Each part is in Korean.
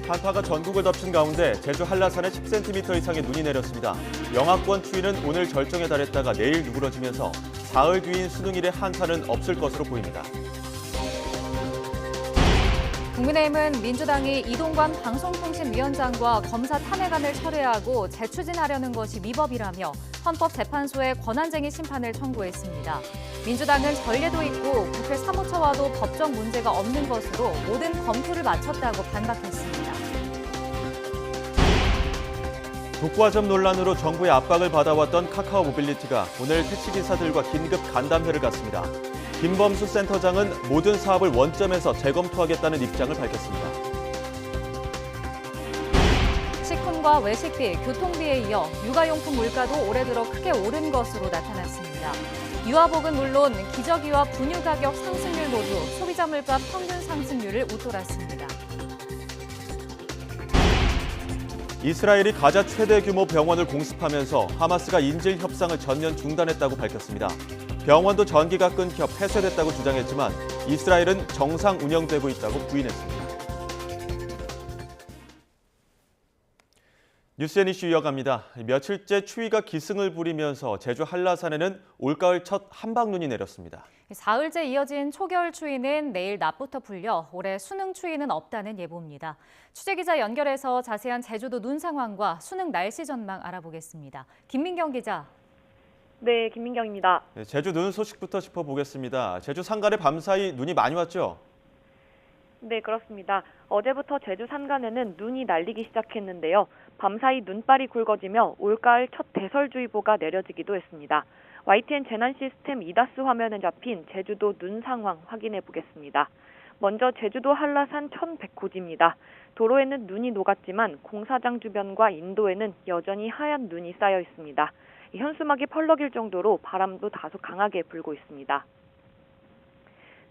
한파가 전국을 덮친 가운데 제주 한라산에 10cm 이상의 눈이 내렸습니다. 영하권 추위는 오늘 절정에 달했다가 내일 누그러지면서 사흘 뒤인 수능일의 한파는 없을 것으로 보입니다. 국민의힘은 민주당이 이동관 방송통신위원장과 검사 탄핵안을 철회하고 재추진하려는 것이 위법이라며 헌법재판소에 권한쟁의 심판을 청구했습니다. 민주당은 전례도 있고 국회 사무처와도 법적 문제가 없는 것으로 모든 검토를 마쳤다고 반박했습니다. 독과점 논란으로 정부의 압박을 받아왔던 카카오 모빌리티가 오늘 택시기사들과 긴급 간담회를 갖습니다. 김범수 센터장은 모든 사업을 원점에서 재검토하겠다는 입장을 밝혔습니다. 식품과 외식비, 교통비에 이어 육아용품 물가도 올해 들어 크게 오른 것으로 나타났습니다. 유아복은 물론 기저귀와 분유 가격 상승률 모두 소비자 물가 평균 상승률을 웃돌았습니다. 이스라엘이 가자 최대 규모 병원을 공습하면서 하마스가 인질 협상을 전면 중단했다고 밝혔습니다. 병원도 전기가 끊겨 폐쇄됐다고 주장했지만 이스라엘은 정상 운영되고 있다고 부인했습니다. 뉴스엔 이슈 이어갑니다. 며칠째 추위가 기승을 부리면서 제주 한라산에는 올가을 첫 한방눈이 내렸습니다. 사흘째 이어진 초겨울 추위는 내일 낮부터 풀려 올해 수능 추위는 없다는 예보입니다. 취재기자 연결해서 자세한 제주도 눈 상황과 수능 날씨 전망 알아보겠습니다. 김민경 기자. 네, 김민경입니다. 제주 눈 소식부터 짚어보겠습니다. 제주 산간에 밤사이 눈이 많이 왔죠? 네, 그렇습니다. 어제부터 제주 산간에는 눈이 날리기 시작했는데요. 밤사이 눈발이 굵어지며 올가을 첫 대설주의보가 내려지기도 했습니다. YTN 재난 시스템 이다스 화면에 잡힌 제주도 눈 상황 확인해 보겠습니다. 먼저 제주도 한라산 1100고지입니다. 도로에는 눈이 녹았지만 공사장 주변과 인도에는 여전히 하얀 눈이 쌓여 있습니다. 현수막이 펄럭일 정도로 바람도 다소 강하게 불고 있습니다.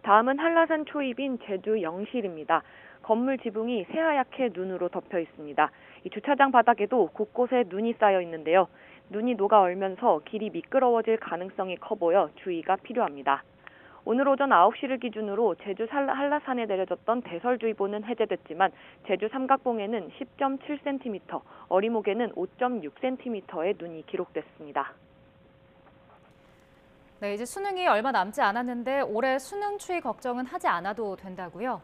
다음은 한라산 초입인 제주 영실입니다. 건물 지붕이 새하얗게 눈으로 덮여 있습니다. 이 주차장 바닥에도 곳곳에 눈이 쌓여 있는데요. 눈이 녹아 얼면서 길이 미끄러워질 가능성이 커 보여 주의가 필요합니다. 오늘 오전 9시를 기준으로 제주 한라산에 내려졌던 대설주의보는 해제됐지만 제주 삼각봉에는 10.7cm, 어리목에는 5.6cm의 눈이 기록됐습니다. 네, 이제 수능이 얼마 남지 않았는데 올해 수능 추위 걱정은 하지 않아도 된다고요?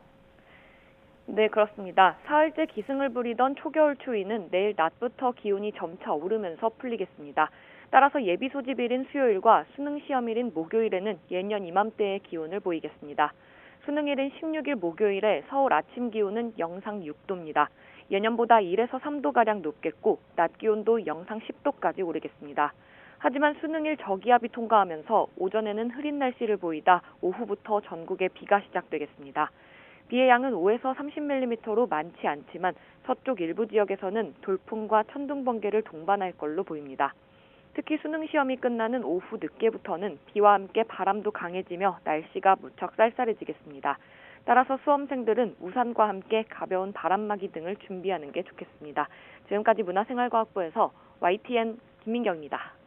네, 그렇습니다. 사흘째 기승을 부리던 초겨울 추위는 내일 낮부터 기온이 점차 오르면서 풀리겠습니다. 따라서 예비 소집일인 수요일과 수능 시험일인 목요일에는 예년 이맘때의 기온을 보이겠습니다. 수능일인 16일 목요일에 서울 아침 기온은 영상 6도입니다. 예년보다 1에서 3도가량 높겠고 낮 기온도 영상 10도까지 오르겠습니다. 하지만 수능일 저기압이 통과하면서 오전에는 흐린 날씨를 보이다 오후부터 전국에 비가 시작되겠습니다. 비의 양은 5에서 30mm로 많지 않지만 서쪽 일부 지역에서는 돌풍과 천둥 번개를 동반할 걸로 보입니다. 특히 수능 시험이 끝나는 오후 늦게부터는 비와 함께 바람도 강해지며 날씨가 무척 쌀쌀해지겠습니다. 따라서 수험생들은 우산과 함께 가벼운 바람막이 등을 준비하는 게 좋겠습니다. 지금까지 문화생활과학부에서 YTN 김민경입니다.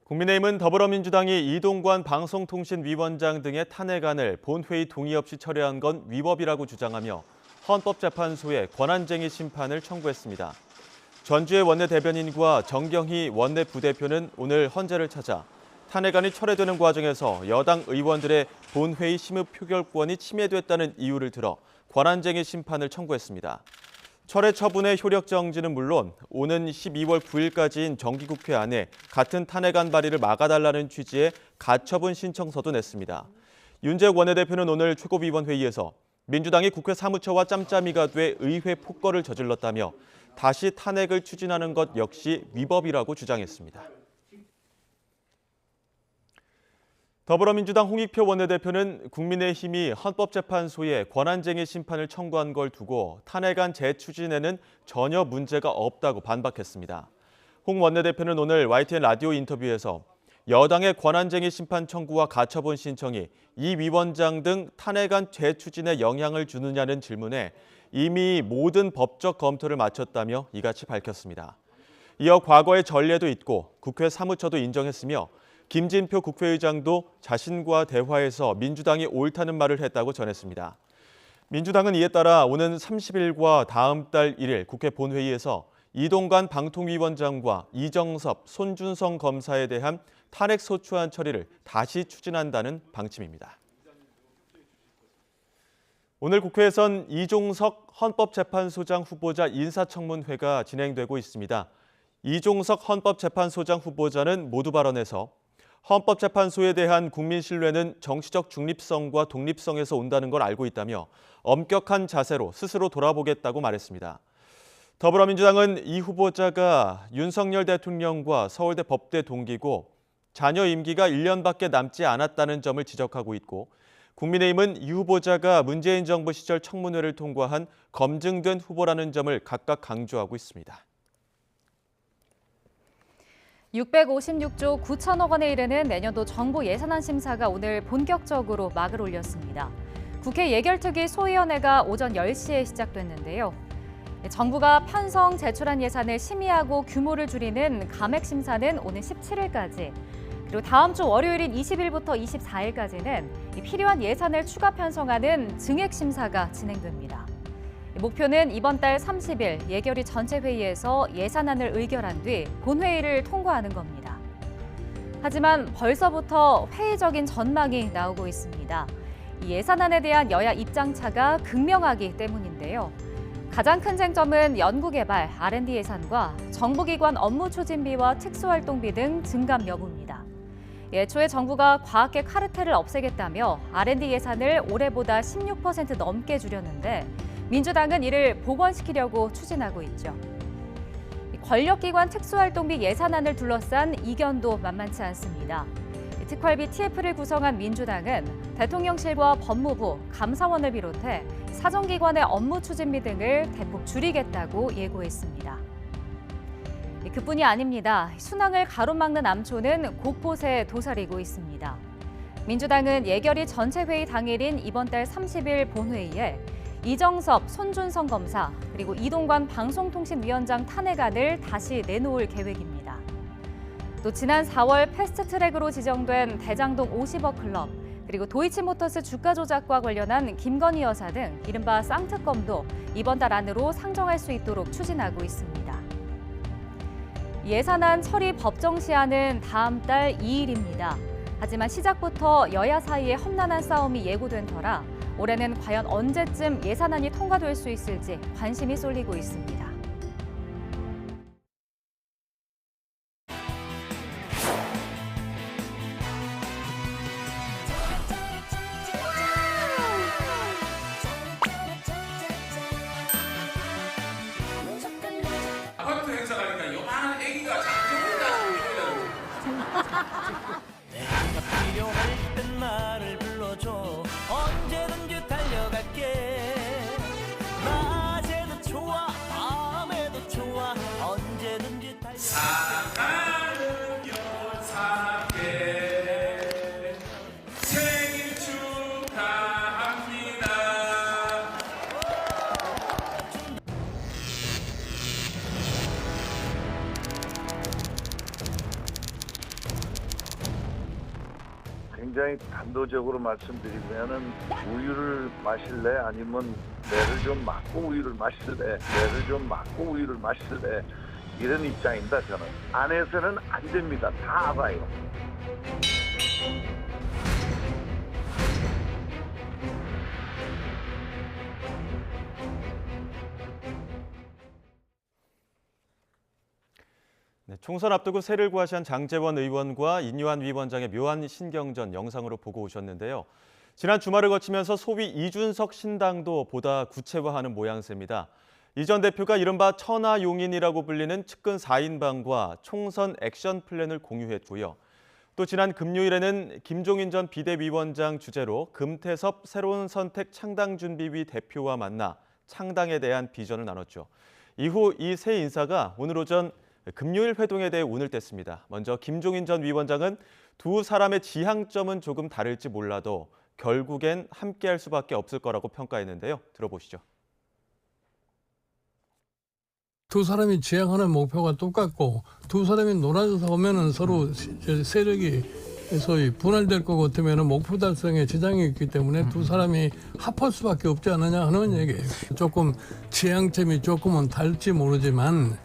국민의힘은 더불어민주당이 이동관 방송통신위원장 등의 탄핵안을 본회의 동의 없이 철회한 건 위법이라고 주장하며 헌법재판소에 권한쟁의 심판을 청구했습니다. 전주의 원내대변인과 정경희 원내부대표는 오늘 헌재를 찾아 탄핵안이 철회되는 과정에서 여당 의원들의 본회의 심의 표결권이 침해됐다는 이유를 들어 권한쟁의 심판을 청구했습니다. 철회 처분의 효력 정지는 물론 오는 12월 9일까지인 정기국회 안에 같은 탄핵안 발의를 막아달라는 취지의 가처분 신청서도 냈습니다. 윤재욱 원내대표는 오늘 최고위원회의에서 민주당이 국회 사무처와 짬짬이가 돼 의회 폭거를 저질렀다며 다시 탄핵을 추진하는 것 역시 위법이라고 주장했습니다. 더불어민주당 홍익표 원내대표는 국민의힘이 헌법재판소에 권한쟁의 심판을 청구한 걸 두고 탄핵안 재추진에는 전혀 문제가 없다고 반박했습니다. 홍 원내대표는 오늘 YTN 라디오 인터뷰에서 여당의 권한쟁의 심판 청구와 가처분 신청이 이 위원장 등 탄핵안 재추진에 영향을 주느냐는 질문에 이미 모든 법적 검토를 마쳤다며 이같이 밝혔습니다. 이어 과거의 전례도 있고 국회 사무처도 인정했으며 김진표 국회의장도 자신과 대화에서 민주당이 옳다는 말을 했다고 전했습니다. 민주당은 이에 따라 오는 30일과 다음 달 1일 국회 본회의에서 이동관 방통위원장과 이정섭, 손준성 검사에 대한 탄핵소추안 처리를 다시 추진한다는 방침입니다. 오늘 국회에선 이종석 헌법재판소장 후보자 인사청문회가 진행되고 있습니다. 이종석 헌법재판소장 후보자는 모두 발언에서 헌법재판소에 대한 국민 신뢰는 정치적 중립성과 독립성에서 온다는 걸 알고 있다며 엄격한 자세로 스스로 돌아보겠다고 말했습니다. 더불어민주당은 이 후보자가 윤석열 대통령과 서울대 법대 동기고 자녀 임기가 1년밖에 남지 않았다는 점을 지적하고 있고 국민의힘은 이 후보자가 문재인 정부 시절 청문회를 통과한 검증된 후보라는 점을 각각 강조하고 있습니다. 656조 9천억 원에 이르는 내년도 정부 예산안 심사가 오늘 본격적으로 막을 올렸습니다. 국회 예결특위 소위원회가 오전 10시에 시작됐는데요. 정부가 편성 제출한 예산을 심의하고 규모를 줄이는 감액 심사는 오늘 17일까지, 그리고 다음 주 월요일인 20일부터 24일까지는 필요한 예산을 추가 편성하는 증액 심사가 진행됩니다. 목표는 이번 달 30일 예결위 전체 회의에서 예산안을 의결한 뒤 본회의를 통과하는 겁니다. 하지만 벌써부터 회의적인 전망이 나오고 있습니다. 이 예산안에 대한 여야 입장차가 극명하기 때문인데요. 가장 큰 쟁점은 연구개발, R&D 예산과 정부기관 업무 추진비와 특수활동비 등 증감 여부입니다. 애초에 정부가 과학계 카르텔을 없애겠다며 R&D 예산을 올해보다 16% 넘게 줄였는데 민주당은 이를 복원시키려고 추진하고 있죠. 권력기관 특수활동비 예산안을 둘러싼 이견도 만만치 않습니다. 특활비 TF를 구성한 민주당은 대통령실과 법무부, 감사원을 비롯해 사정기관의 업무 추진비 등을 대폭 줄이겠다고 예고했습니다. 그뿐이 아닙니다. 순항을 가로막는 암초는 곳곳에 도사리고 있습니다. 민주당은 예결위 전체 회의 당일인 이번 달 30일 본회의에 이정섭, 손준성 검사, 그리고 이동관 방송통신위원장 탄핵안을 다시 내놓을 계획입니다. 또 지난 4월 패스트트랙으로 지정된 대장동 50억 클럽, 그리고 도이치모터스 주가 조작과 관련한 김건희 여사 등 이른바 쌍특검도 이번 달 안으로 상정할 수 있도록 추진하고 있습니다. 예산안 처리 법정 시한은 다음 달 2일입니다. 하지만 시작부터 여야 사이에 험난한 싸움이 예고된 터라 올해는 과연 언제쯤 예산안이 통과될 수 있을지 관심이 쏠리고 있습니다. 아파트 행사 가니까 요만한 애기가 자꾸 내가 필요할 땐 나를 불러줘. 언제든지 달려갈게. 낮에도 좋아, 밤에도 좋아. 언제든지 달려갈게. 사랑하는 여사께 생일 축하합니다. 굉장히 단도적으로 말씀드리면은 우유를 마실래 아니면 매를 좀 맞고 우유를 마실래, 매를 좀 맞고 우유를 마실래, 이런 입장입니다. 저는 안에서는 안 됩니다. 다 알아요. 네, 총선 앞두고 세를 구하시한 장제원 의원과 인유한 위원장의 묘한 신경전 영상으로 보고 오셨는데요. 지난 주말을 거치면서 소위 이준석 신당도 보다 구체화하는 모양새입니다. 이 전 대표가 이른바 천하용인이라고 불리는 측근 4인방과 총선 액션 플랜을 공유했고요. 또 지난 금요일에는 김종인 전 비대위원장 주재로 금태섭 새로운 선택 창당준비위 대표와 만나 창당에 대한 비전을 나눴죠. 이후 이 세 인사가 오늘 오전 금요일 회동에 대해 운을 뗐습니다. 먼저 김종인 전 위원장은 두 사람의 지향점은 조금 다를지 몰라도 결국엔 함께할 수밖에 없을 거라고 평가했는데요. 들어보시죠. 두 사람이 지향하는 목표가 똑같고 두 사람이 놀아서 오면은 서로 세력이 소위 분할될 것 같으면 목표 달성에 지장이 있기 때문에 두 사람이 합할 수밖에 없지 않느냐 하는 얘기예요. 조금 취향점이 조금은 다를지 모르지만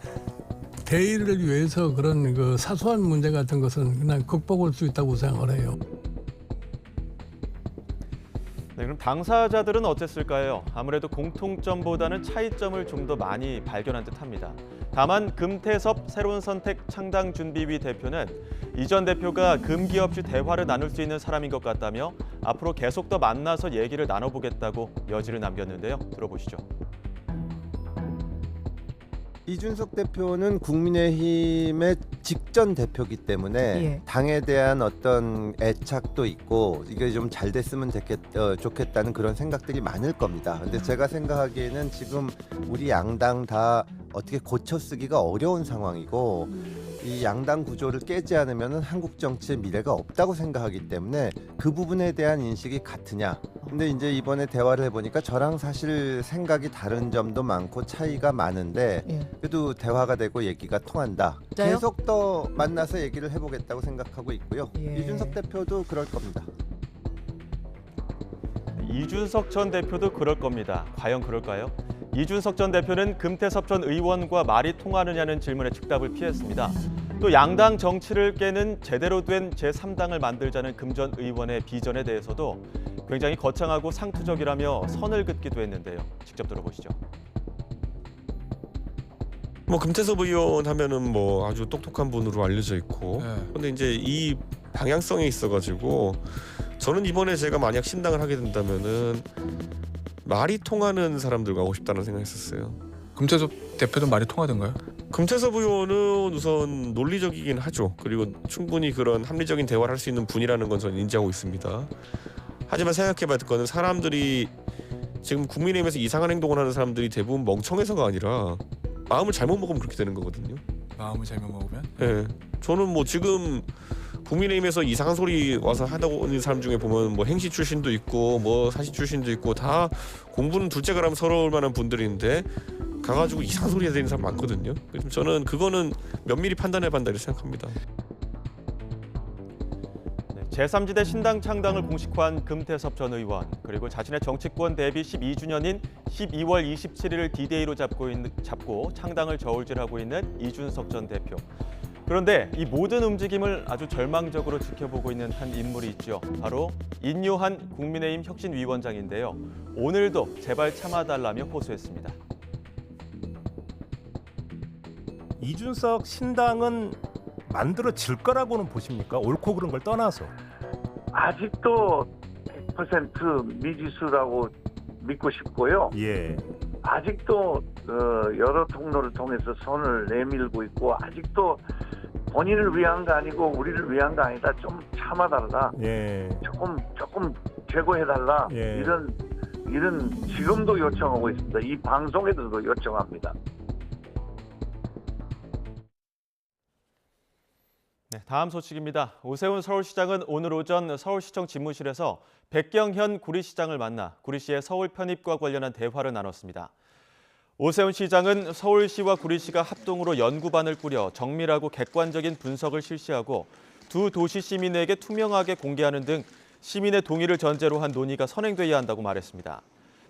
대의를 위해서 그런 그 사소한 문제 같은 것은 그냥 극복할 수 있다고 생각을 해요. 네, 그럼 당사자들은 어땠을까요? 아무래도 공통점보다는 차이점을 좀 더 많이 발견한 듯합니다. 다만 금태섭 새로운 선택 창당준비위 대표는 이 전 대표가 금기 없이 대화를 나눌 수 있는 사람인 것 같다며 앞으로 계속 더 만나서 얘기를 나눠보겠다고 여지를 남겼는데요. 들어보시죠. 이준석 대표는 국민의힘의 직전 대표이기 때문에 예. 당에 대한 어떤 애착도 있고 이게 좀 잘 됐으면 좋겠다는 그런 생각들이 많을 겁니다. 근데 제가 생각하기에는 지금 우리 양당 다 어떻게 고쳐 쓰기가 어려운 상황이고 이 양당 구조를 깨지 않으면 한국 정치의 미래가 없다고 생각하기 때문에 그 부분에 대한 인식이 같으냐. 근데 이제 이번에 대화를 해보니까 저랑 사실 생각이 다른 점도 많고 차이가 많은데 예. 그래도 대화가 되고 얘기가 통한다. 진짜요? 계속 더 만나서 얘기를 해보겠다고 생각하고 있고요. 예. 이준석 대표도 그럴 겁니다. 이준석 전 대표도 그럴 겁니다. 과연 그럴까요? 이준석 전 대표는 금태섭 전 의원과 말이 통하느냐는 질문에 즉답을 피했습니다. 또 양당 정치를 깨는 제대로 된 제3당을 만들자는 금 전 의원의 비전에 대해서도 굉장히 거창하고 상투적이라며 선을 긋기도 했는데요. 직접 들어보시죠. 뭐 금태섭 의원 하면은 뭐 아주 똑똑한 분으로 알려져 있고, 근데 이제 이 방향성에 있어가지고 저는 이번에 제가 만약 신당을 하게 된다면은 말이 통하는 사람들과 하고 싶다는 생각했었어요. 금태섭 대표도 말이 통하던가요? 금태섭 의원은 우선 논리적이긴 하죠. 그리고 충분히 그런 합리적인 대화를 할 수 있는 분이라는 건 저는 인지하고 있습니다. 하지만 생각해봐야 될 거는 사람들이 지금 국민의힘에서 이상한 행동을 하는 사람들이 대부분 멍청해서가 아니라 마음을 잘못 먹으면 그렇게 되는 거거든요. 마음을 잘못 먹으면? 네, 저는 뭐 지금 국민의힘에서 이상한 소리 와서 하다고 있는 사람 중에 보면 뭐 행시 출신도 있고 뭐 사시 출신도 있고 다 공부는 둘째 가라면 서러울 만한 분들인데 가가지고 이상한 소리 해야 되는 사람 많거든요. 그래서 저는 그거는 면밀히 판단해봐야 된다고 생각합니다. 제3지대 신당 창당을 공식화한 금태섭 전 의원, 그리고 자신의 정치권 데뷔 12주년인 12월 27일을 D-Day로 잡고 창당을 저울질하고 있는 이준석 전 대표. 그런데 이 모든 움직임을 아주 절망적으로 지켜보고 있는 한 인물이 있죠. 바로 인요한 국민의힘 혁신위원장인데요. 오늘도 제발 참아달라며 호소했습니다. 이준석 신당은 만들어질 거라고는 보십니까? 옳고 그른 걸 떠나서. 아직도 100% 미지수라고 믿고 싶고요. 예. 아직도 여러 통로를 통해서 손을 내밀고 있고 아직도 본인을 위한 거 아니고 우리를 위한 거 아니다. 좀 참아달라. 예. 조금 제고해달라. 예. 이런 지금도 요청하고 있습니다. 이 방송에서도 요청합니다. 네, 다음 소식입니다. 오세훈 서울시장은 오늘 오전 서울시청 집무실에서 백경현 구리시장을 만나 구리시의 서울 편입과 관련한 대화를 나눴습니다. 오세훈 시장은 서울시와 구리시가 합동으로 연구반을 꾸려 정밀하고 객관적인 분석을 실시하고 두 도시 시민에게 투명하게 공개하는 등 시민의 동의를 전제로 한 논의가 선행돼야 한다고 말했습니다.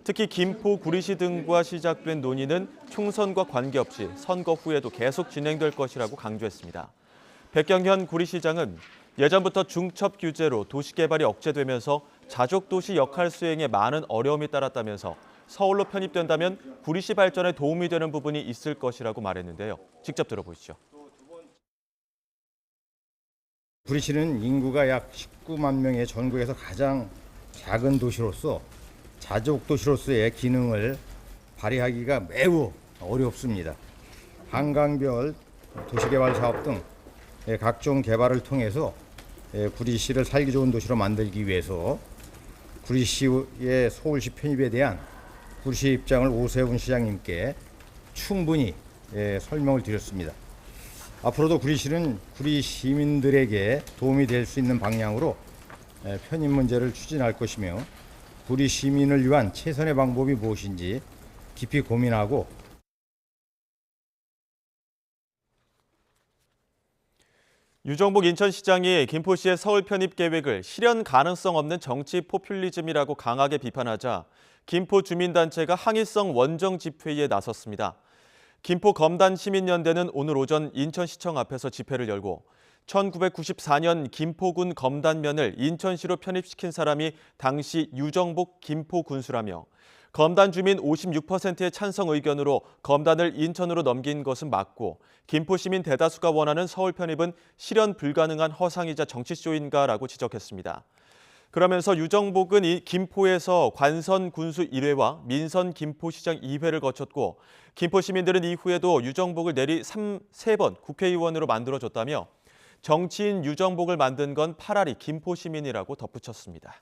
특히 김포, 구리시 등과 시작된 논의는 총선과 관계없이 선거 후에도 계속 진행될 것이라고 강조했습니다. 백경현 구리시장은 예전부터 중첩 규제로 도시개발이 억제되면서 자족도시 역할 수행에 많은 어려움이 따랐다면서 서울로 편입된다면 구리시 발전에 도움이 되는 부분이 있을 것이라고 말했는데요. 직접 들어보시죠. 구리시는 인구가 약 19만 명의 전국에서 가장 작은 도시로서 자족도시로서의 기능을 발휘하기가 매우 어렵습니다. 한강별 도시개발 사업 등 각종 개발을 통해서 구리시를 살기 좋은 도시로 만들기 위해서 구리시의 서울시 편입에 대한 구리시 입장을 오세훈 시장님께 충분히 설명을 드렸습니다. 앞으로도 구리시는 구리 시민들에게 도움이 될 수 있는 방향으로 편입 문제를 추진할 것이며 구리 시민을 위한 최선의 방법이 무엇인지 깊이 고민하고 유정복 인천시장이 김포시의 서울 편입 계획을 실현 가능성 없는 정치 포퓰리즘이라고 강하게 비판하자 김포 주민단체가 항의성 원정 집회에 나섰습니다. 김포 검단 시민연대는 오늘 오전 인천시청 앞에서 집회를 열고 1994년 김포군 검단면을 인천시로 편입시킨 사람이 당시 유정복 김포 군수라며 검단 주민 56%의 찬성 의견으로 검단을 인천으로 넘긴 것은 맞고 김포 시민 대다수가 원하는 서울 편입은 실현 불가능한 허상이자 정치쇼인가라고 지적했습니다. 그러면서 유정복은 김포에서 관선 군수 1회와 민선 김포시장 2회를 거쳤고 김포 시민들은 이후에도 유정복을 내리 3번 국회의원으로 만들어줬다며 정치인 유정복을 만든 건 파라리 김포 시민이라고 덧붙였습니다.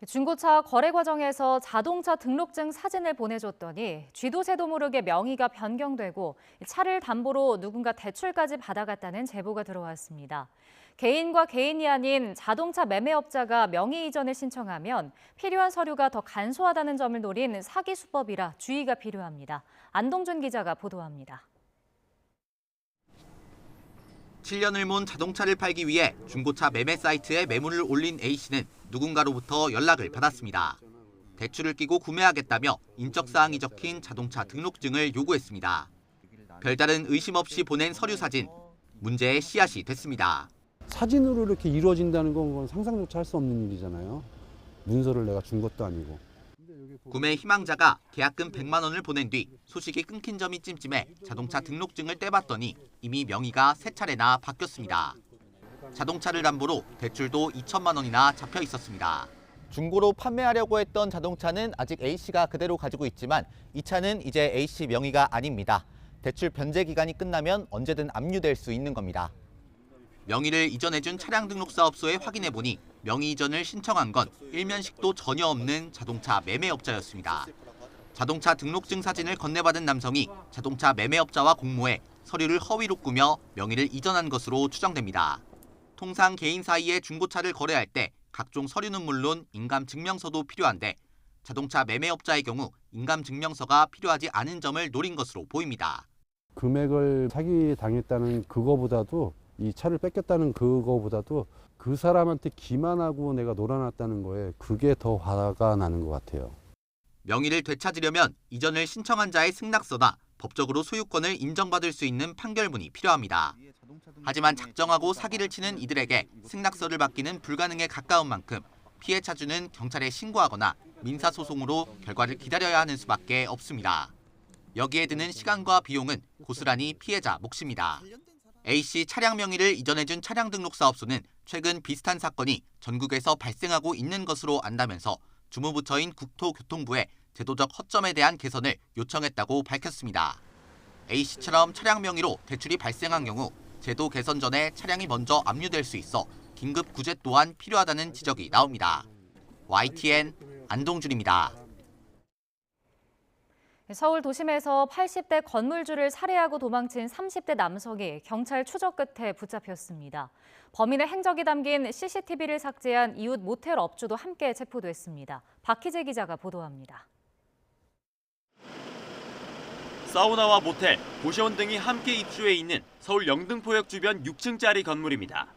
중고차 거래 과정에서 자동차 등록증 사진을 보내줬더니 쥐도 새도 모르게 명의가 변경되고 차를 담보로 누군가 대출까지 받아갔다는 제보가 들어왔습니다. 개인과 개인이 아닌 자동차 매매업자가 명의 이전을 신청하면 필요한 서류가 더 간소하다는 점을 노린 사기 수법이라 주의가 필요합니다. 안동준 기자가 보도합니다. 7년을 모은 자동차를 팔기 위해 중고차 매매 사이트에 매물을 올린 A씨는 누군가로부터 연락을 받았습니다. 대출을 끼고 구매하겠다며 인적사항이 적힌 자동차 등록증을 요구했습니다. 별다른 의심 없이 보낸 서류 사진, 문제의 씨앗이 됐습니다. 사진으로 이렇게 이루어진다는 건 상상조차 할 수 없는 일이잖아요. 문서를 내가 준 것도 아니고. 구매 희망자가 계약금 100만 원을 보낸 뒤 소식이 끊긴 점이 찜찜해 자동차 등록증을 떼봤더니 이미 명의가 3차례나 바뀌었습니다. 자동차를 담보로 대출도 2천만 원이나 잡혀 있었습니다. 중고로 판매하려고 했던 자동차는 아직 A씨가 그대로 가지고 있지만 이 차는 이제 A씨 명의가 아닙니다. 대출 변제 기간이 끝나면 언제든 압류될 수 있는 겁니다. 명의를 이전해준 차량 등록사업소에 확인해보니 명의 이전을 신청한 건 일면식도 전혀 없는 자동차 매매업자였습니다. 자동차 등록증 사진을 건네받은 남성이 자동차 매매업자와 공모해 서류를 허위로 꾸며 명의를 이전한 것으로 추정됩니다. 통상 개인 사이에 중고차를 거래할 때 각종 서류는 물론 인감증명서도 필요한데 자동차 매매업자의 경우 인감증명서가 필요하지 않은 점을 노린 것으로 보입니다. 금액을 사기당했다는 그거보다도 이 차를 뺏겼다는 그거보다도 그 사람한테 기만하고 내가 놀아놨다는 거에 그게 더 화가 나는 것 같아요. 명의를 되찾으려면 이전을 신청한 자의 승낙서나 법적으로 소유권을 인정받을 수 있는 판결문이 필요합니다. 하지만 작정하고 사기를 치는 이들에게 승낙서를 받기는 불가능에 가까운 만큼 피해 차주는 경찰에 신고하거나 민사소송으로 결과를 기다려야 하는 수밖에 없습니다. 여기에 드는 시간과 비용은 고스란히 피해자 몫입니다. A씨 차량 명의를 이전해준 차량 등록사업소는 최근 비슷한 사건이 전국에서 발생하고 있는 것으로 안다면서 주무부처인 국토교통부에 제도적 허점에 대한 개선을 요청했다고 밝혔습니다. A씨처럼 차량 명의로 대출이 발생한 경우 제도 개선 전에 차량이 먼저 압류될 수 있어 긴급 구제 또한 필요하다는 지적이 나옵니다. YTN 안동준입니다. 서울 도심에서 80대 건물주를 살해하고 도망친 30대 남성이 경찰 추적 끝에 붙잡혔습니다. 범인의 행적이 담긴 CCTV를 삭제한 이웃 모텔 업주도 함께 체포됐습니다. 박희재 기자가 보도합니다. 사우나와 모텔, 고시원 등이 함께 입주해 있는 서울 영등포역 주변 6층짜리 건물입니다.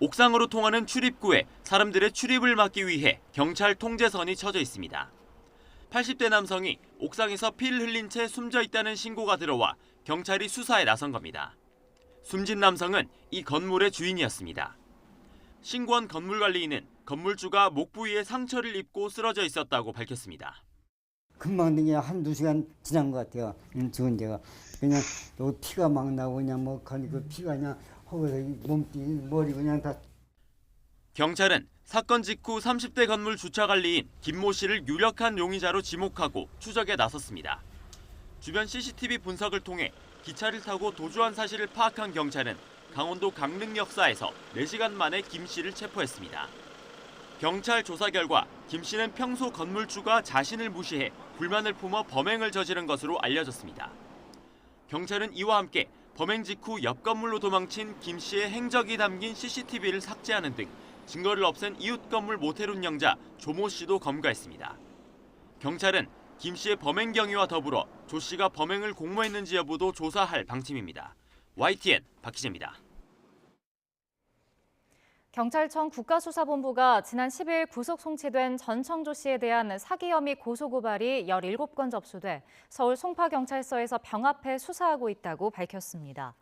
옥상으로 통하는 출입구에 사람들의 출입을 막기 위해 경찰 통제선이 쳐져 있습니다. 80대 남성이 옥상에서 피를 흘린 채 숨져 있다는 신고가 들어와 경찰이 수사에 나선 겁니다. 숨진 남성은 이 건물의 주인이었습니다. 신고한 건물관리인은 건물주가 목 부위에 상처를 입고 쓰러져 있었다고 밝혔습니다. 금방 그냥 한두 시간 지난 것 같아요. 죽은 데가 그냥 피가 막 나고 그냥 뭐 그 피가 그냥 허거서 몸띠 머리 그냥 다. 경찰은 사건 직후 30대 건물 주차관리인 김모 씨를 유력한 용의자로 지목하고 추적에 나섰습니다. 주변 CCTV 분석을 통해 기차를 타고 도주한 사실을 파악한 경찰은 강원도 강릉역사에서 4시간 만에 김 씨를 체포했습니다. 경찰 조사 결과 김 씨는 평소 건물주가 자신을 무시해 불만을 품어 범행을 저지른 것으로 알려졌습니다. 경찰은 이와 함께 범행 직후 옆 건물로 도망친 김 씨의 행적이 담긴 CCTV를 삭제하는 등 증거를 없앤 이웃 건물 모텔 운영자 조모 씨도 검거했습니다. 경찰은 김 씨의 범행 경위와 더불어 조 씨가 범행을 공모했는지 여부도 조사할 방침입니다. YTN 박희재입니다. 경찰청 국가수사본부가 지난 10일 구속 송치된 전청조 씨에 대한 사기 혐의 고소고발이 17건 접수돼 서울 송파경찰서에서 병합해 수사하고 있다고 밝혔습니다.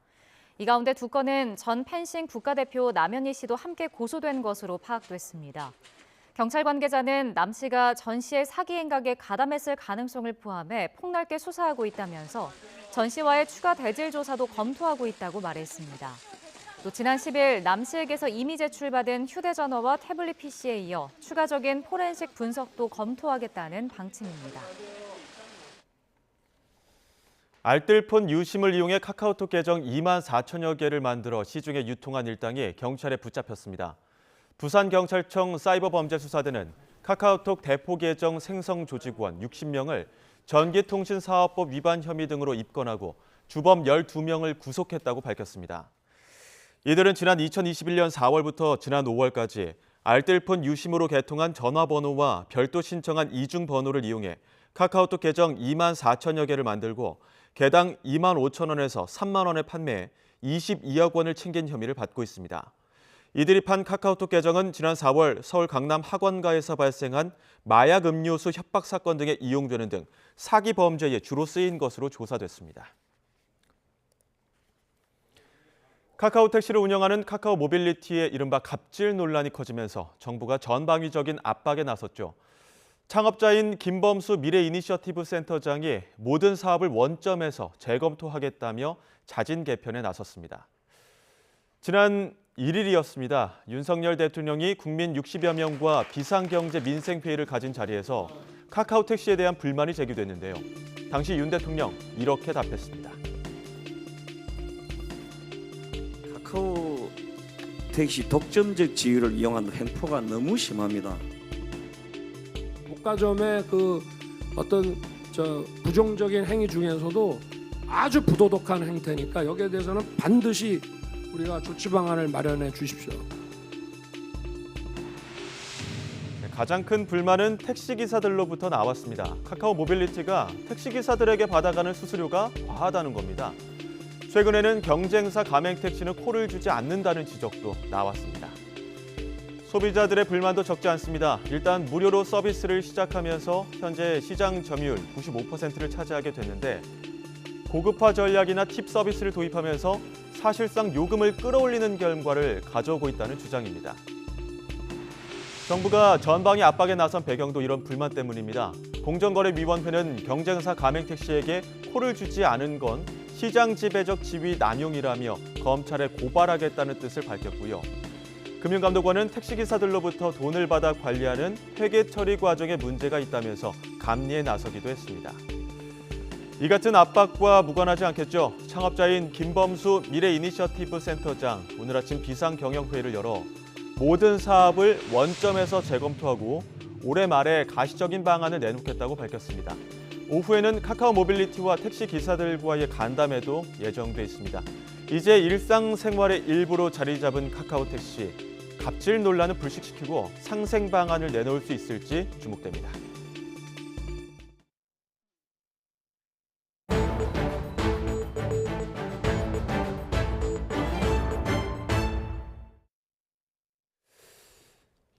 이 가운데 2건은 전 펜싱 국가대표 남현희 씨도 함께 고소된 것으로 파악됐습니다. 경찰 관계자는 남 씨가 전 씨의 사기 행각에 가담했을 가능성을 포함해 폭넓게 수사하고 있다면서 전 씨와의 추가 대질 조사도 검토하고 있다고 말했습니다. 또 지난 10일 남 씨에게서 이미 제출받은 휴대전화와 태블릿 PC에 이어 추가적인 포렌식 분석도 검토하겠다는 방침입니다. 알뜰폰 유심을 이용해 카카오톡 계정 2만 4천여 개를 만들어 시중에 유통한 일당이 경찰에 붙잡혔습니다. 부산경찰청 사이버범죄수사대는 카카오톡 대포 계정 생성 조직원 60명을 전기통신사업법 위반 혐의 등으로 입건하고 주범 12명을 구속했다고 밝혔습니다. 이들은 지난 2021년 4월부터 지난 5월까지 알뜰폰 유심으로 개통한 전화번호와 별도 신청한 이중번호를 이용해 카카오톡 계정 2만 4천여 개를 만들고 개당 2만 5천 원에서 3만 원에 판매해 22억 원을 챙긴 혐의를 받고 있습니다. 이들이 판 카카오톡 계정은 지난 4월 서울 강남 학원가에서 발생한 마약 음료수 협박 사건 등에 이용되는 등 사기 범죄에 주로 쓰인 것으로 조사됐습니다. 카카오 택시를 운영하는 카카오 모빌리티의 이른바 갑질 논란이 커지면서 정부가 전방위적인 압박에 나섰죠. 창업자인 김범수 미래이니셔티브 센터장이 모든 사업을 원점에서 재검토하겠다며 자진 개편에 나섰습니다. 지난 1일이었습니다. 윤석열 대통령이 국민 60여 명과 비상경제 민생회의를 가진 자리에서 카카오 택시에 대한 불만이 제기됐는데요. 당시 윤 대통령 이렇게 답했습니다. 카카오 택시 독점적 지위를 이용하는 횡포가 너무 심합니다. 독과점의 그 어떤 부정적인 행위 중에서도 아주 부도덕한 행태니까 여기에 대해서는 반드시 우리가 조치 방안을 마련해 주십시오. 가장 큰 불만은 택시기사들로부터 나왔습니다. 카카오 모빌리티가 택시기사들에게 받아가는 수수료가 과하다는 겁니다. 최근에는 경쟁사 가맹택시는 코를 주지 않는다는 지적도 나왔습니다. 소비자들의 불만도 적지 않습니다. 일단 무료로 서비스를 시작하면서 현재 시장 점유율 95%를 차지하게 됐는데 고급화 전략이나 팁 서비스를 도입하면서 사실상 요금을 끌어올리는 결과를 가져오고 있다는 주장입니다. 정부가 전방위 압박에 나선 배경도 이런 불만 때문입니다. 공정거래위원회는 경쟁사 가맹택시에게 코를 주지 않은 건 시장 지배적 지위 남용이라며 검찰에 고발하겠다는 뜻을 밝혔고요. 금융감독원은 택시기사들로부터 돈을 받아 관리하는 회계 처리 과정에 문제가 있다면서 감리에 나서기도 했습니다. 이 같은 압박과 무관하지 않겠죠. 창업자인 김범수 미래이니셔티브 센터장 오늘 아침 비상경영회의를 열어 모든 사업을 원점에서 재검토하고 올해 말에 가시적인 방안을 내놓겠다고 밝혔습니다. 오후에는 카카오 모빌리티와 택시 기사들과의 간담회도 예정돼 있습니다. 이제 일상생활의 일부로 자리 잡은 카카오 택시. 갑질 논란을 불식시키고 상생 방안을 내놓을 수 있을지 주목됩니다.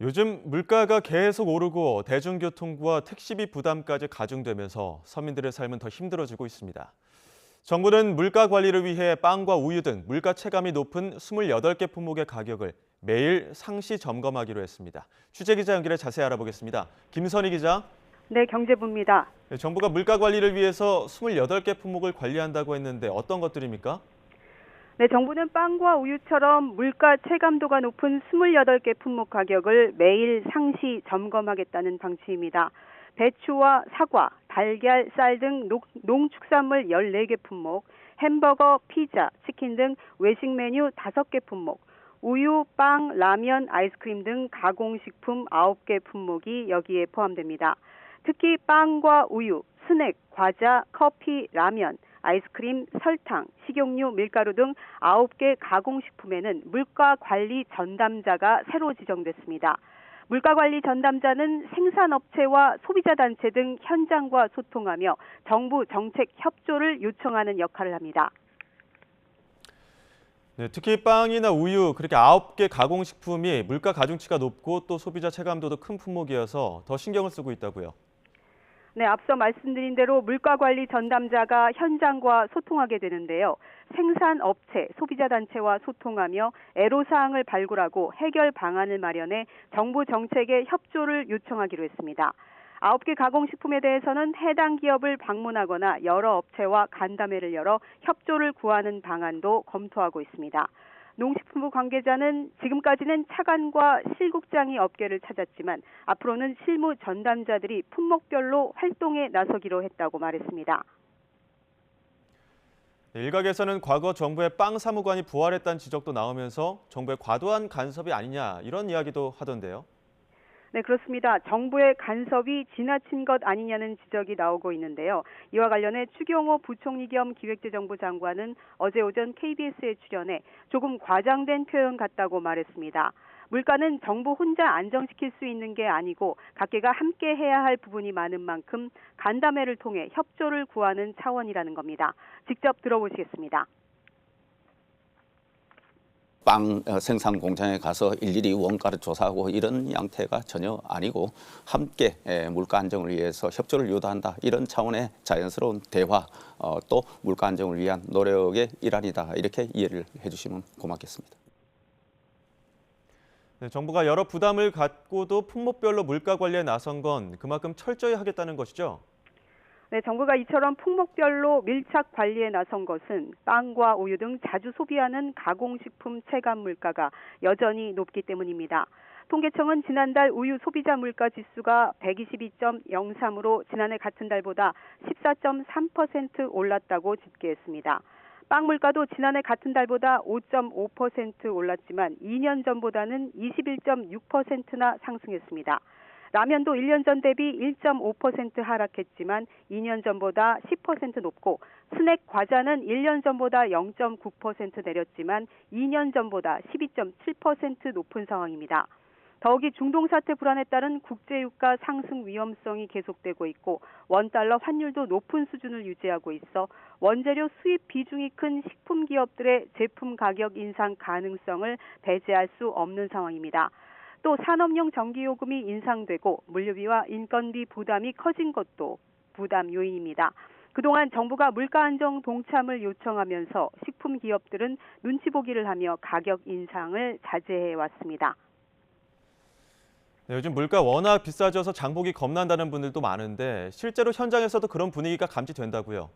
요즘 물가가 계속 오르고 대중교통과 택시비 부담까지 가중되면서 서민들의 삶은 더 힘들어지고 있습니다. 정부는 물가 관리를 위해 빵과 우유 등 물가 체감이 높은 28개 품목의 가격을 매일 상시 점검하기로 했습니다. 취재기자 연결해 자세히 알아보겠습니다. 김선희 기자. 네, 경제부입니다. 정부가 물가 관리를 위해서 28개 품목을 관리한다고 했는데 어떤 것들입니까? 네, 정부는 빵과 우유처럼 물가 체감도가 높은 28개 품목 가격을 매일 상시 점검하겠다는 방침입니다. 배추와 사과, 달걀, 쌀 등 농축산물 14개 품목, 햄버거, 피자, 치킨 등 외식 메뉴 5개 품목, 우유, 빵, 라면, 아이스크림 등 가공식품 9개 품목이 여기에 포함됩니다. 특히 빵과 우유, 스낵, 과자, 커피, 라면, 아이스크림, 설탕, 식용유, 밀가루 등 9개 가공식품에는 물가 관리 전담자가 새로 지정됐습니다. 물가관리 전담자는 생산업체와 소비자단체 등 현장과 소통하며 정부 정책 협조를 요청하는 역할을 합니다. 네, 특히 빵이나 우유, 그렇게 9개 가공식품이 물가 가중치가 높고 또 소비자 체감도도 큰 품목이어서 더 신경을 쓰고 있다고요. 네, 앞서 말씀드린 대로 물가관리 전담자가 현장과 소통하게 되는데요. 생산업체, 소비자단체와 소통하며 애로사항을 발굴하고 해결 방안을 마련해 정부 정책에 협조를 요청하기로 했습니다. 9개 가공식품에 대해서는 해당 기업을 방문하거나 여러 업체와 간담회를 열어 협조를 구하는 방안도 검토하고 있습니다. 농식품부 관계자는 지금까지는 차관과 실국장이 업계를 찾았지만 앞으로는 실무 전담자들이 품목별로 활동에 나서기로 했다고 말했습니다. 일각에서는 과거 정부의 빵 사무관이 부활했다는 지적도 나오면서 정부의 과도한 간섭이 아니냐 이런 이야기도 하던데요. 네, 그렇습니다. 정부의 간섭이 지나친 것 아니냐는 지적이 나오고 있는데요. 이와 관련해 추경호 부총리 겸 기획재정부 장관은 어제 오전 KBS에 출연해 조금 과장된 표현 같다고 말했습니다. 물가는 정부 혼자 안정시킬 수 있는 게 아니고 각계가 함께 해야 할 부분이 많은 만큼 간담회를 통해 협조를 구하는 차원이라는 겁니다. 직접 들어보시겠습니다. 빵 생산 공장에 가서 일일이 원가를 조사하고 이런 양태가 전혀 아니고 함께 물가 안정을 위해서 협조를 유도한다. 이런 차원의 자연스러운 대화 또 물가 안정을 위한 노력의 일환이다. 이렇게 이해를 해주시면 고맙겠습니다. 네, 정부가 여러 부담을 갖고도 품목별로 물가 관리에 나선 건 그만큼 철저히 하겠다는 것이죠? 네, 정부가 이처럼 품목별로 밀착 관리에 나선 것은 빵과 우유 등 자주 소비하는 가공식품 체감 물가가 여전히 높기 때문입니다. 통계청은 지난달 우유 소비자 물가 지수가 122.03으로 지난해 같은 달보다 14.3% 올랐다고 집계했습니다. 빵 물가도 지난해 같은 달보다 5.5% 올랐지만 2년 전보다는 21.6%나 상승했습니다. 라면도 1년 전 대비 1.5% 하락했지만 2년 전보다 10% 높고 스낵 과자는 1년 전보다 0.9% 내렸지만 2년 전보다 12.7% 높은 상황입니다. 더욱이 중동 사태 불안에 따른 국제유가 상승 위험성이 계속되고 있고 원달러 환율도 높은 수준을 유지하고 있어 원재료 수입 비중이 큰 식품 기업들의 제품 가격 인상 가능성을 배제할 수 없는 상황입니다. 또 산업용 전기요금이 인상되고 물류비와 인건비 부담이 커진 것도 부담 요인입니다. 그동안 정부가 물가 안정 동참을 요청하면서 식품 기업들은 눈치 보기를 하며 가격 인상을 자제해 왔습니다. 네, 요즘 물가 워낙 비싸져서 장보기 겁난다는 분들도 많은데 실제로 현장에서도 그런 분위기가 감지된다고요?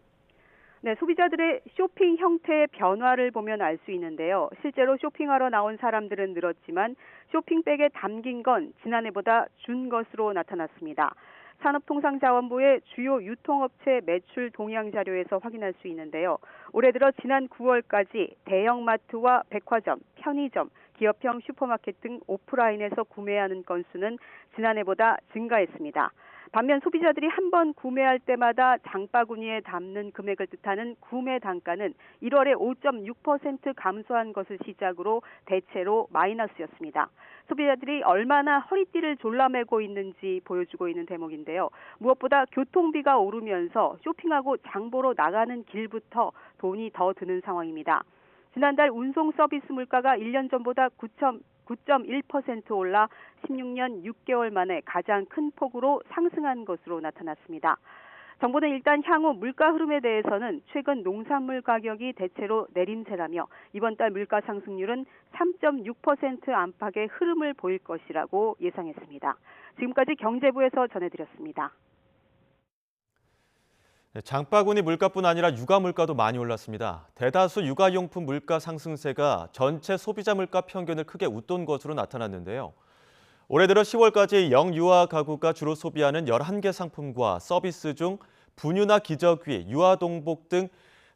네, 소비자들의 쇼핑 형태의 변화를 보면 알 수 있는데요. 실제로 쇼핑하러 나온 사람들은 늘었지만 쇼핑백에 담긴 건 지난해보다 준 것으로 나타났습니다. 산업통상자원부의 주요 유통업체 매출 동향 자료에서 확인할 수 있는데요. 올해 들어 지난 9월까지 대형마트와 백화점, 편의점, 기업형 슈퍼마켓 등 오프라인에서 구매하는 건수는 지난해보다 증가했습니다. 반면 소비자들이 한 번 구매할 때마다 장바구니에 담는 금액을 뜻하는 구매 단가는 1월에 5.6% 감소한 것을 시작으로 대체로 마이너스였습니다. 소비자들이 얼마나 허리띠를 졸라매고 있는지 보여주고 있는 대목인데요. 무엇보다 교통비가 오르면서 쇼핑하고 장보러 나가는 길부터 돈이 더 드는 상황입니다. 지난달 운송 서비스 물가가 1년 전보다 9.1% 올라 16년 6개월 만에 가장 큰 폭으로 상승한 것으로 나타났습니다. 정부는 일단 향후 물가 흐름에 대해서는 최근 농산물 가격이 대체로 내림세라며 이번 달 물가 상승률은 3.6% 안팎의 흐름을 보일 것이라고 예상했습니다. 지금까지 경제부에서 전해드렸습니다. 장바구니 물가뿐 아니라 육아 물가도 많이 올랐습니다. 대다수 육아용품 물가 상승세가 전체 소비자 물가 평균을 크게 웃돈 것으로 나타났는데요. 올해 들어 10월까지 영유아 가구가 주로 소비하는 11개 상품과 서비스 중 분유나 기저귀, 유아동복 등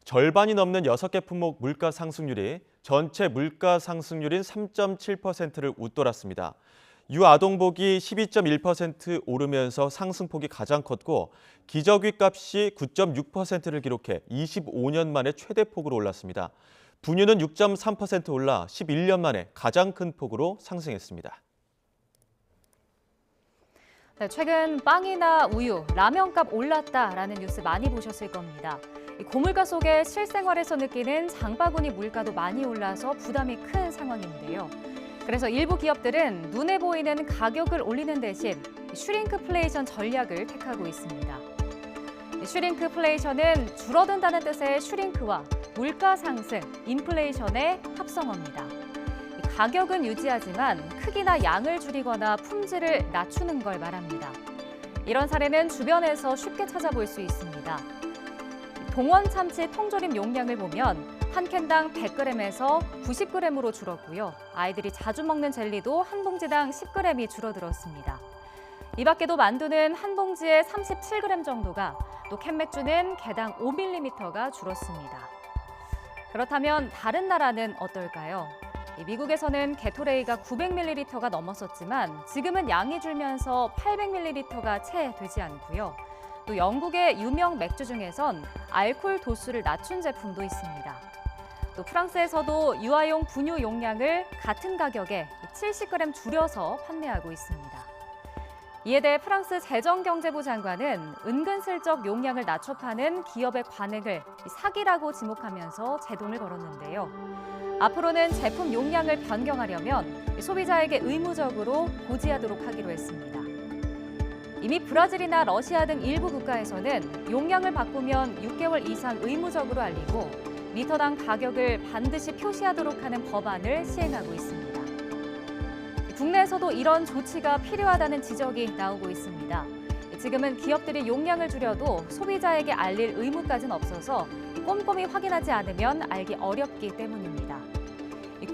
절반이 넘는 6개 품목 물가 상승률이 전체 물가 상승률인 3.7%를 웃돌았습니다. 유아동복이 12.1% 오르면서 상승폭이 가장 컸고 기저귀 값이 9.6%를 기록해 25년 만에 최대폭으로 올랐습니다. 분유는 6.3% 올라 11년 만에 가장 큰 폭으로 상승했습니다. 네, 최근 빵이나 우유, 라면값 올랐다라는 뉴스 많이 보셨을 겁니다. 이 고물가 속에 실생활에서 느끼는 장바구니 물가도 많이 올라서 부담이 큰 상황인데요. 그래서 일부 기업들은 눈에 보이는 가격을 올리는 대신 슈링크플레이션 전략을 택하고 있습니다. 슈링크플레이션은 줄어든다는 뜻의 슈링크와 물가 상승, 인플레이션의 합성어입니다. 가격은 유지하지만 크기나 양을 줄이거나 품질을 낮추는 걸 말합니다. 이런 사례는 주변에서 쉽게 찾아볼 수 있습니다. 동원 참치 통조림 용량을 보면 한 캔당 100g에서 90g으로 줄었고요. 아이들이 자주 먹는 젤리도 한 봉지당 10g이 줄어들었습니다. 이 밖에도 만두는 한 봉지에 37g 정도가, 또 캔맥주는 개당 5mm가 줄었습니다. 그렇다면 다른 나라는 어떨까요? 미국에서는 게토레이가 900ml가 넘었었지만 지금은 양이 줄면서 800ml가 채 되지 않고요. 또 영국의 유명 맥주 중에선 알코올 도수를 낮춘 제품도 있습니다. 또 프랑스에서도 유아용 분유 용량을 같은 가격에 70g 줄여서 판매하고 있습니다. 이에 대해 프랑스 재정경제부 장관은 은근슬쩍 용량을 낮춰 파는 기업의 관행을 사기라고 지목하면서 제동을 걸었는데요. 앞으로는 제품 용량을 변경하려면 소비자에게 의무적으로 고지하도록 하기로 했습니다. 이미 브라질이나 러시아 등 일부 국가에서는 용량을 바꾸면 6개월 이상 의무적으로 알리고 리터당 가격을 반드시 표시하도록 하는 법안을 시행하고 있습니다. 국내에서도 이런 조치가 필요하다는 지적이 나오고 있습니다. 지금은 기업들이 용량을 줄여도 소비자에게 알릴 의무까지는 없어서 꼼꼼히 확인하지 않으면 알기 어렵기 때문입니다.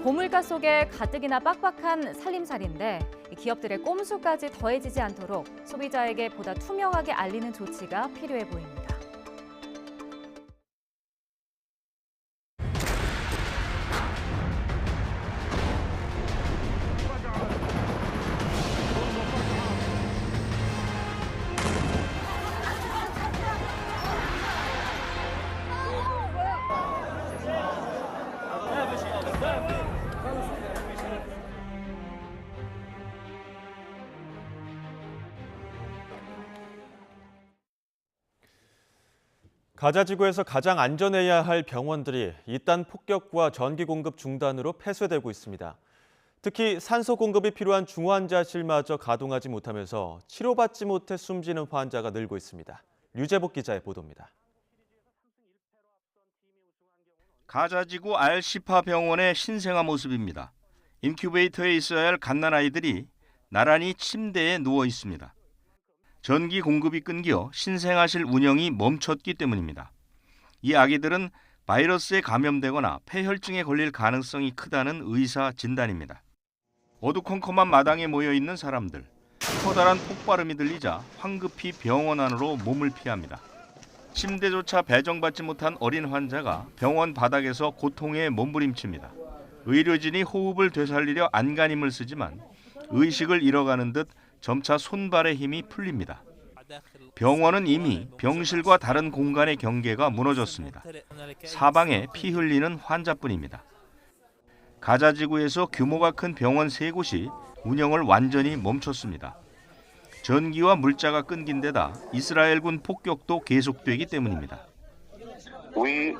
고물가 속에 가뜩이나 빡빡한 살림살인데 기업들의 꼼수까지 더해지지 않도록 소비자에게 보다 투명하게 알리는 조치가 필요해 보입니다. 가자 지구에서 가장 안전해야 할 병원들이 이딴 폭격과 전기 공급 중단으로 폐쇄되고 있습니다. 특히 산소 공급이 필요한 중환자실마저 가동하지 못하면서 치료받지 못해 숨지는 환자가 늘고 있습니다. 류재복 기자의 보도입니다. 가자지구 알시파 병원의 신생아 모습입니다. 인큐베이터에 있어야 할 갓난아이들이 나란히 침대에 누워 있습니다. 전기 공급이 끊겨 신생아실 운영이 멈췄기 때문입니다. 이 아기들은 바이러스에 감염되거나 폐혈증에 걸릴 가능성이 크다는 의사 진단입니다. 어두컴컴한 마당에 모여 있는 사람들. 커다란 폭발음이 들리자 황급히 병원 안으로 몸을 피합니다. 침대조차 배정받지 못한 어린 환자가 병원 바닥에서 고통에 몸부림칩니다. 의료진이 호흡을 되살리려 안간힘을 쓰지만 의식을 잃어가는 듯 점차 손발의 힘이 풀립니다. 병원은 이미 병실과 다른 공간의 경계가 무너졌습니다. 사방에 피 흘리는 환자뿐입니다. 가자지구에서 규모가 큰 병원 3곳이 운영을 완전히 멈췄습니다. 전기와 물자가 끊긴 데다 이스라엘군 폭격도 계속되기 때문입니다. We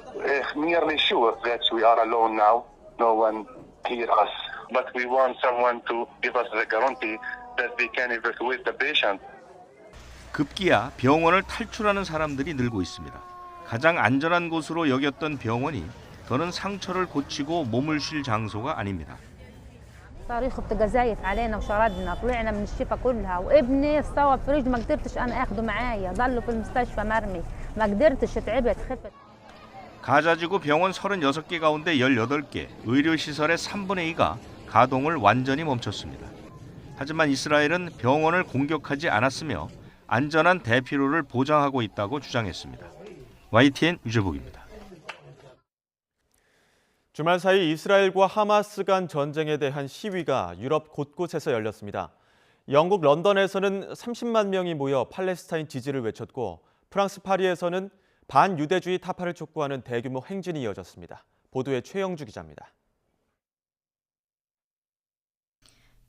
nearly sure that we are alone now. No one hear us, but we want someone to give us the guarantee that they can evacuate the patient. 급기야 병원을 탈출하는 사람들이 늘고 있습니다. 가장 안전한 곳으로 여겼던 병원이 더는 상처를 고치고 몸을 쉴 장소가 아닙니다. صار يخبط جزايف علينا وشردنا طلعنا من الشفا كلها وابني صوب في رجله ما قدرتش انا اخده معايا ضله في المستشفى مرمي ما قدرتش تعبت خفت. 가자지구 병원 36개 가운데 18개, 의료시설의 3분의 2가 가동을 완전히 멈췄습니다. 하지만 이스라엘은 병원을 공격하지 않았으며 안전한 대피로를 보장하고 있다고 주장했습니다. YTN 유재복입니다. 주말 사이 이스라엘과 하마스 간 전쟁에 대한 시위가 유럽 곳곳에서 열렸습니다. 영국 런던에서는 30만 명이 모여 팔레스타인 지지를 외쳤고 프랑스 파리에서는 반유대주의 타파를 촉구하는 대규모 행진이 이어졌습니다. 보도에 최영주 기자입니다.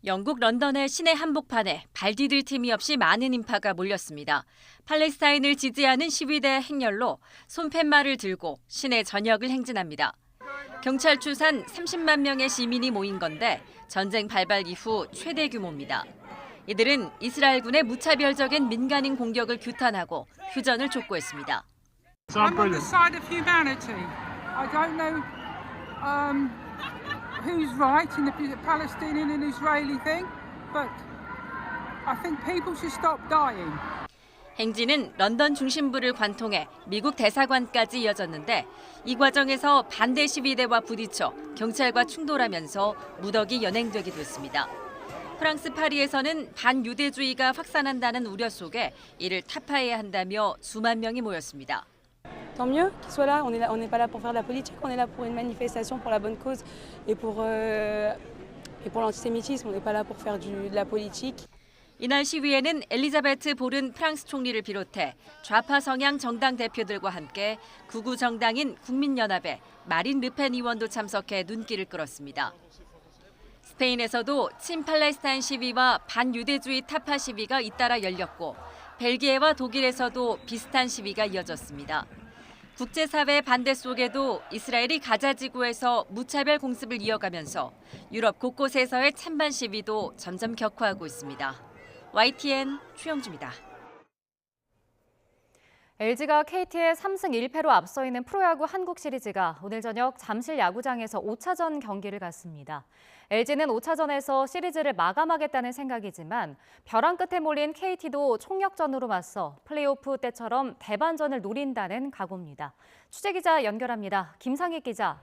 영국 런던의 시내 한복판에 발 디딜 틈이 없이 많은 인파가 몰렸습니다. 팔레스타인을 지지하는 시위대 행렬로 손팻말을 들고 시내 전역을 행진합니다. 경찰 추산 30만 명의 시민이 모인 건데 전쟁 발발 이후 최대 규모입니다. 이들은 이스라엘군의 무차별적인 민간인 공격을 규탄하고 휴전을 촉구했습니다. I'm on the side of humanity. I don't know who's right in the Palestinian and Israeli thing, but I think people should stop dying. 행진은 런던 중심부를 관통해 미국 대사관까지 이어졌는데 이 과정에서 반대 시위대와 부딪혀 경찰과 충돌하면서 무더기 연행되기도 했습니다. 프랑스 파리에서는 반유대주의가 확산한다는 우려 속에 이를 타파해야 한다며 수만 명이 모였습니다. Tant mieux qu'ils soient là. On n'est pas là pour faire de la politique, on est là pour une manifestation pour la bonne cause et pour l'antisémitisme. On n'est pas là pour faire de la politique. 이날 시위에는 엘리자베트 보른 프랑스 총리를 비롯해 좌파 성향 정당 대표들과 함께 극우 정당인 국민연합의 마린 르펜 의원도 참석해 눈길을 끌었습니다. 스페인에서도 친팔레스타인 시위와 반유대주의 타파 시위가 잇따라 열렸고 벨기에와 독일에서도 비슷한 시위가 이어졌습니다. 국제사회 반대 속에도 이스라엘이 가자 지구에서 무차별 공습을 이어가면서 유럽 곳곳에서의 찬반 시위도 점점 격화하고 있습니다. YTN 최영주입니다. LG가 KT에 3승 1패로 앞서 있는 프로야구 한국 시리즈가 오늘 저녁 잠실 야구장에서 5차전 경기를 갖습니다. LG는 5차전에서 시리즈를 마감하겠다는 생각이지만 벼랑 끝에 몰린 KT도 총력전으로 맞서 플레이오프 때처럼 대반전을 노린다는 각오입니다. 취재기자 연결합니다. 김상희 기자.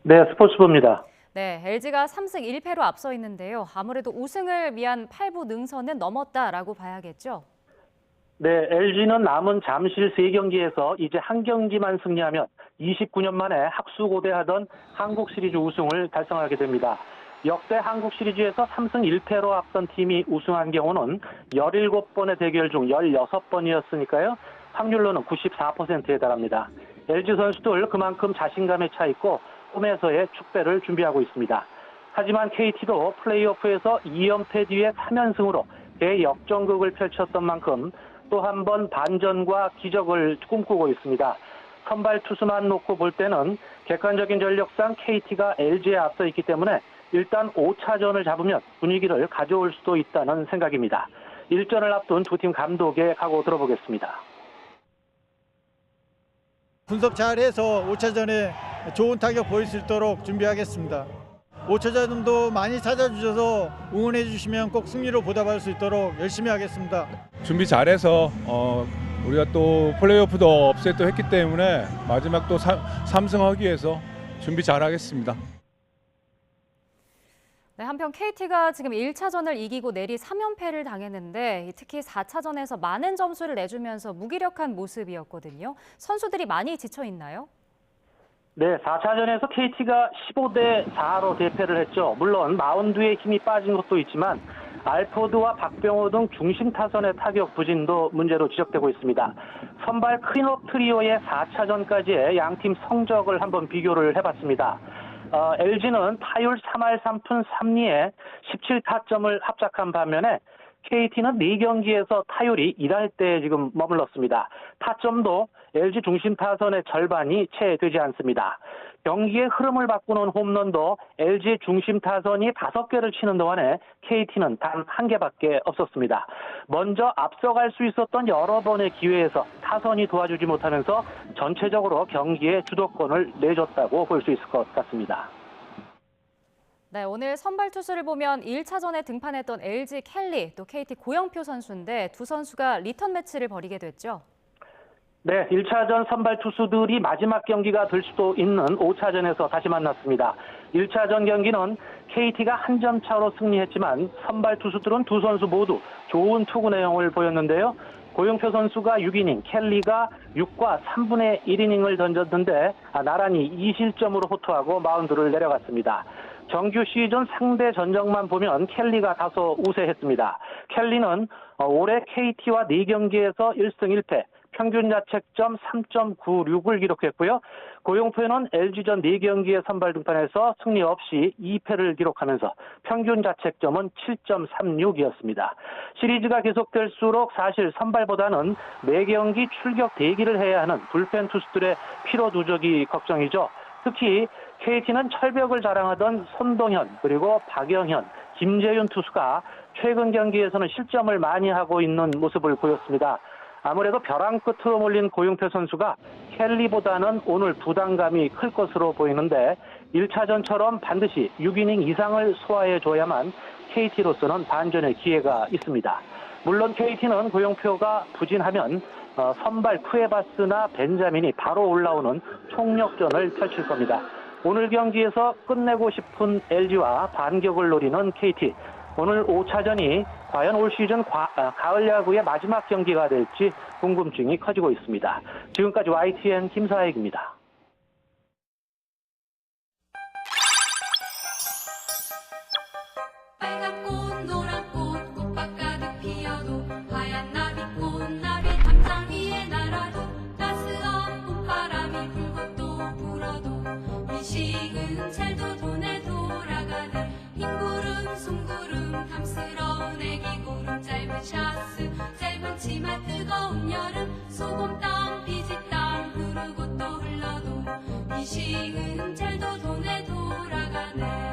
네, 스포츠부입니다. 네, LG가 3승 1패로 앞서 있는데요. 아무래도 우승을 위한 8부 능선은 넘었다라고 봐야겠죠? 네, LG는 남은 잠실 3경기에서 이제 한 경기만 승리하면 29년 만에 학수고대하던 한국 시리즈 우승을 달성하게 됩니다. 역대 한국 시리즈에서 3승 1패로 앞선 팀이 우승한 경우는 17번의 대결 중 16번이었으니까요. 확률로는 94%에 달합니다. LG 선수들 그만큼 자신감에 차 있고 홈에서의 축배를 준비하고 있습니다. 하지만 KT도 플레이오프에서 2연패 뒤에 3연승으로 대역전극을 펼쳤던 만큼 또 한 번 반전과 기적을 꿈꾸고 있습니다. 선발 투수만 놓고 볼 때는 객관적인 전력상 KT가 LG에 앞서 있기 때문에 일단 5차전을 잡으면 분위기를 가져올 수도 있다는 생각입니다. 일전을 앞둔 두 팀 감독의 각오 들어보겠습니다. 분석 잘해서 5차전에 좋은 타격 보일 수 있도록 준비하겠습니다. 5차전도 많이 찾아주셔서 응원해 주시면 꼭 승리로 보답할 수 있도록 열심히 하겠습니다. 준비 잘해서 우리가 또 플레이오프도 업셋도 했기 때문에 마지막 또 3승하기 위해서 준비 잘하겠습니다. 네, 한편 KT가 지금 1차전을 이기고 내리 3연패를 당했는데 특히 4차전에서 많은 점수를 내주면서 무기력한 모습이었거든요. 선수들이 많이 지쳐 있나요? 네, 4차전에서 KT가 15대 4로 대패를 했죠. 물론 마운드에 힘이 빠진 것도 있지만 알포드와 박병호 등 중심 타선의 타격 부진도 문제로 지적되고 있습니다. 선발 클린업 트리오의 4차전까지의 양팀 성적을 한번 비교를 해봤습니다. LG는 타율 3할 3푼 3리에 17타점을 합작한 반면에 KT는 4경기에서 타율이 1할대에 지금 머물렀습니다. 타점도 LG 중심 타선의 절반이 채 되지 않습니다. 경기의 흐름을 바꾸는 홈런도 LG 중심 타선이 5개를 치는 동안에 KT는 단 1개밖에 없었습니다. 먼저 앞서갈 수 있었던 여러 번의 기회에서 타선이 도와주지 못하면서 전체적으로 경기의 주도권을 내줬다고 볼 수 있을 것 같습니다. 네, 오늘 선발 투수를 보면 1차전에 등판했던 LG 켈리, 또 KT 고영표 선수인데 두 선수가 리턴 매치를 벌이게 됐죠. 네, 1차전 선발 투수들이 마지막 경기가 될 수도 있는 5차전에서 다시 만났습니다. 1차전 경기는 KT가 한 점 차로 승리했지만 선발 투수들은 두 선수 모두 좋은 투구 내용을 보였는데요. 고영표 선수가 6이닝, 켈리가 6과 3분의 1이닝을 던졌는데 나란히 2실점으로 호투하고 마운드를 내려갔습니다. 정규 시즌 상대 전적만 보면 켈리가 다소 우세했습니다. 켈리는 올해 KT와 4경기에서 1승 1패, 평균 자책점 3.96을 기록했고요. 고용표는 LG전 4경기에 선발 등판해서 승리 없이 2패를 기록하면서 평균 자책점은 7.36이었습니다. 시리즈가 계속될수록 사실 선발보다는 매경기 출격 대기를 해야 하는 불펜 투수들의 피로 누적이 걱정이죠. 특히 KT는 철벽을 자랑하던 손동현 그리고 박영현, 김재윤 투수가 최근 경기에서는 실점을 많이 하고 있는 모습을 보였습니다. 아무래도 벼랑 끝으로 몰린 고용표 선수가 켈리보다는 오늘 부담감이 클 것으로 보이는데 1차전처럼 반드시 6이닝 이상을 소화해줘야만 KT로서는 반전의 기회가 있습니다. 물론 KT는 고용표가 부진하면 선발 쿠에바스나 벤자민이 바로 올라오는 총력전을 펼칠 겁니다. 오늘 경기에서 끝내고 싶은 LG와 반격을 노리는 KT. 오늘 5차전이 과연 올 시즌 가을 야구의 마지막 경기가 될지 궁금증이 커지고 있습니다. 지금까지 YTN 김사익입니다. 빨간 꽃 노란 꽃 꽃밭 가득 피어도 하얀 나비꽃 나비 담장 위에 날아도 따스한 봄바람이 불고 또 불어도 미식은 젤도 돈에 돌아가네 흰 구름 송구름 탐스러운 애기 구름 짧은 샤스 짧은 치마 뜨거운 여름 소금땀 비지땀 흐르고 또 흘러도 미식은 젤도 돈에 돌아가네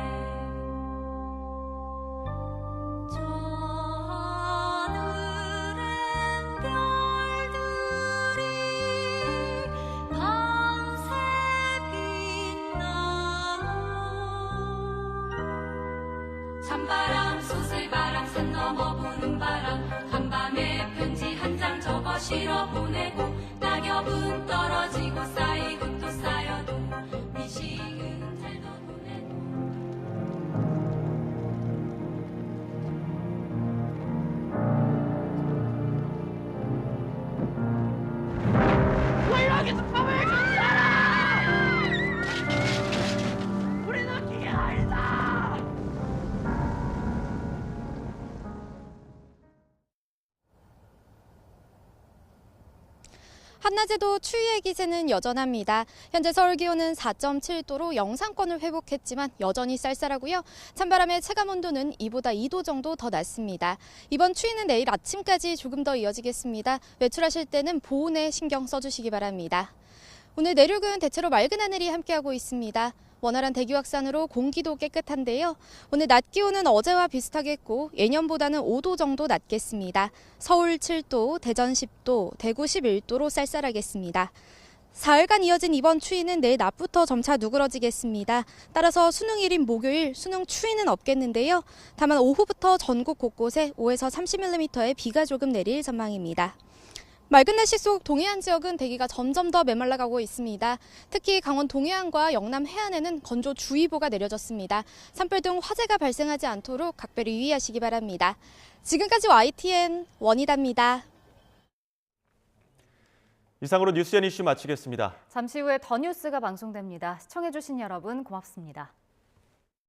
찬바람 소슬바람 산 넘어 부는 바람 간밤에 편지 한 장 적어 실어 보내고 낙엽은 떨어지고 쌓이고 또 쌓여도 미식은 잘도 보내고 왜 여기서 밥을 주지 않아! 우리는 기계 아니다! 한낮에도 추위의 기세는 여전합니다. 현재 서울 기온은 4.7도로 영상권을 회복했지만 여전히 쌀쌀하고요. 찬바람의 체감 온도는 이보다 2도 정도 더 낮습니다. 이번 추위는 내일 아침까지 조금 더 이어지겠습니다. 외출하실 때는 보온에 신경 써주시기 바랍니다. 오늘 내륙은 대체로 맑은 하늘이 함께하고 있습니다. 원활한 대기 확산으로 공기도 깨끗한데요. 오늘 낮 기온은 어제와 비슷하겠고 예년보다는 5도 정도 낮겠습니다. 서울 7도, 대전 10도, 대구 11도로 쌀쌀하겠습니다. 사흘간 이어진 이번 추위는 내일 낮부터 점차 누그러지겠습니다. 따라서 수능일인 목요일 수능 추위는 없겠는데요. 다만 오후부터 전국 곳곳에 5에서 30mm의 비가 조금 내릴 전망입니다. 맑은 날씨 속 동해안 지역은 대기가 점점 더 메말라가고 있습니다. 특히 강원 동해안과 영남 해안에는 건조주의보가 내려졌습니다. 산불 등 화재가 발생하지 않도록 각별히 유의하시기 바랍니다. 지금까지 YTN 원희다입니다. 이상으로 뉴스앤 이슈 마치겠습니다. 잠시 후에 더 뉴스가 방송됩니다. 시청해주신 여러분 고맙습니다.